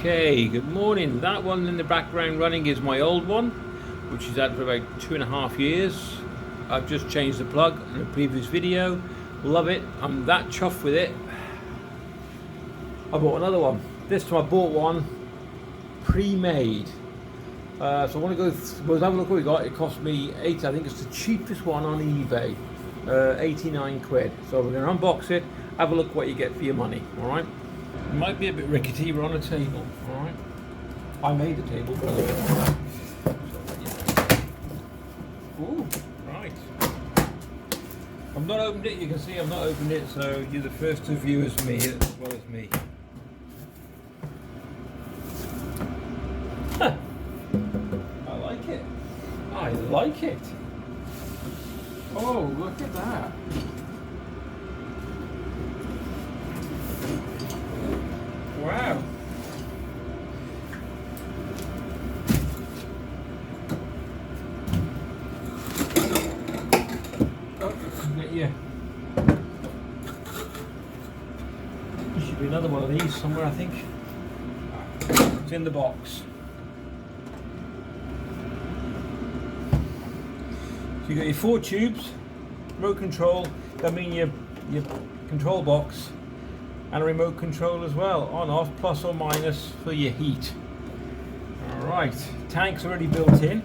Okay, good morning. That one in the background running is my old one, which is out for about 2.5 years. I've just changed the plug in a previous video. Love it. I'm that chuffed with it. I bought another one. This time I bought one pre-made. So I want to we'll have a look what we got. It cost me I think it's the cheapest one on eBay. 89 quid. So we're going to unbox it, have a look what you get for your money. All right. It might be a bit rickety. We're on a table. All right. I made the table. Ooh, right. I've not opened it. You can see I've not opened it. So you're the first to view as me as well as me. Huh. I like it. I like it. Oh, look at that. Wow. Oh, yeah. There should be another one of these somewhere, I think. It's in the box. So you got your 4 tubes, remote control. That means your control box, and a remote control as well, on off, plus or minus for your heat. All right, tank's already built in.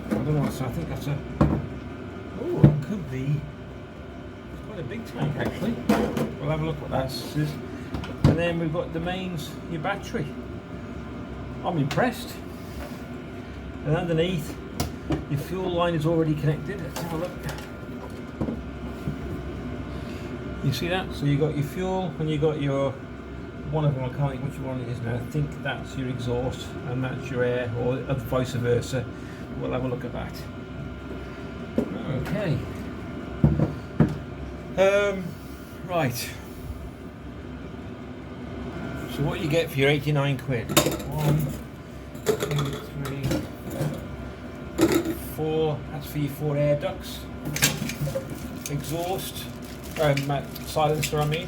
I don't know, so I think that's a, oh, it could be, it's quite a big tank actually. We'll have a look what that is. And then we've got the mains, your battery. I'm impressed. And underneath, your fuel line is already connected. Let's have a look. You see that? So you got your fuel and you got your, one of them, I can't think which one it is now. I think that's your exhaust and that's your air, or vice versa. We'll have a look at that. Okay. Right. So what you get for your 89 quid? 1, 2, 3, 4. That's for your 4 air ducts. Exhaust. Silencer, I mean.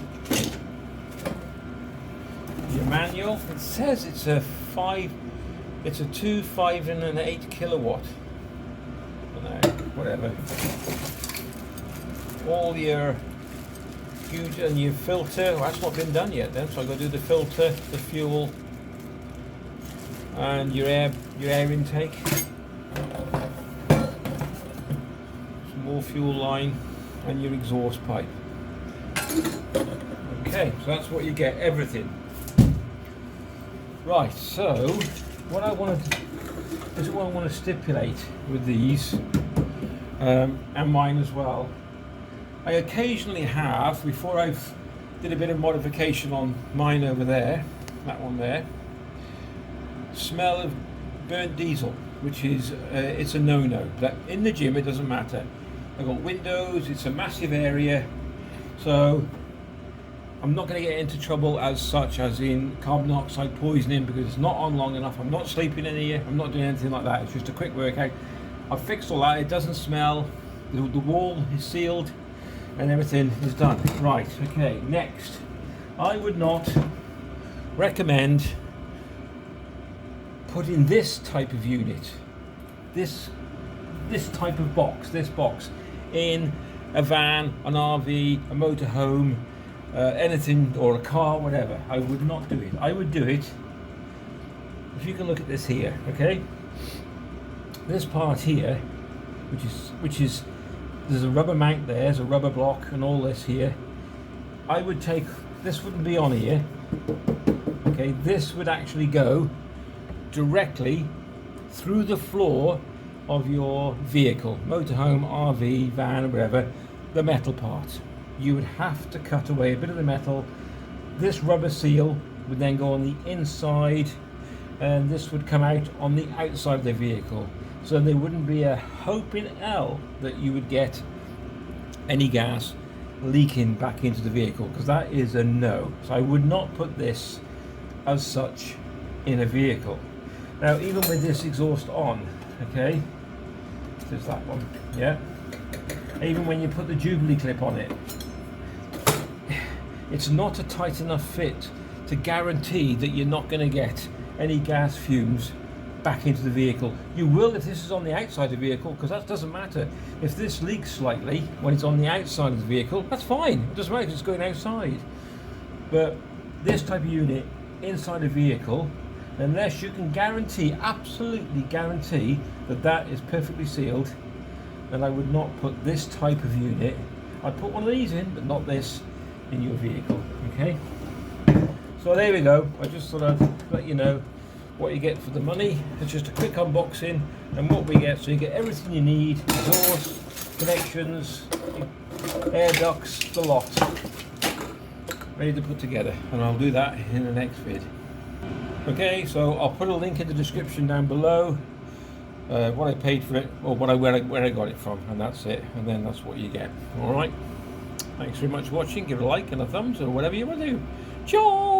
Your manual. It says it's a 2, 5 and an 8 kilowatt. I don't know, whatever. All your huge, and your filter. Well, that's not been done yet then, so I've got to do the filter, the fuel, and your air intake. Some more fuel line and your exhaust pipe. Okay, so that's what you get, everything. Right, so what I want to stipulate with these, and mine as well. I occasionally have, before I've did a bit of modification on mine over there, that one there, smell of burnt diesel, which is it's a no-no. But in the gym it doesn't matter. I've got windows, it's a massive area, so I'm not going to get into trouble as such as in carbon dioxide poisoning, because it's not on long enough. I'm not sleeping in here, I'm not doing anything like that. It's just a quick workout. I've fixed all that, it doesn't smell, the wall is sealed and everything is done. Right, okay, next. I would not recommend putting this type of unit, this type of box, this box, in a van, an RV, a motorhome, anything, or a car, whatever. I would not do it. I would do it, if you can look at this here, okay? This part here, which is there's a rubber mount there, there's a rubber block and all this here. I would take, this wouldn't be on here, okay? This would actually go directly through the floor of your vehicle, motorhome, RV, van, or whatever, the metal part. You would have to cut away a bit of the metal. This rubber seal would then go on the inside, and this would come out on the outside of the vehicle. So there wouldn't be a hope in hell that you would get any gas leaking back into the vehicle, because that is a no. So I would not put this as such in a vehicle. Now, even with this exhaust on, okay, there's that one, yeah. Even when you put the Jubilee clip on it, it's not a tight enough fit to guarantee that you're not going to get any gas fumes back into the vehicle. You will if this is on the outside of the vehicle, because that doesn't matter. If this leaks slightly when it's on the outside of the vehicle, that's fine. It doesn't matter if it's going outside. But this type of unit inside a vehicle, unless you can guarantee, absolutely guarantee, that that is perfectly sealed, then I would not put this type of unit. I'd put one of these in, but not this, in your vehicle. Okay, so there we go. I just thought I'd let you know what you get for the money. It's just a quick unboxing and what we get. So you get everything you need: doors, connections, air ducts, the lot, ready to put together. And I'll do that in the next vid. Okay, so I'll put a link in the description down below, what I paid for it, or where I got it from, and that's it. And then that's what you get. All right. Thanks very much for watching. Give it a like and a thumbs or whatever you want to do. Ciao.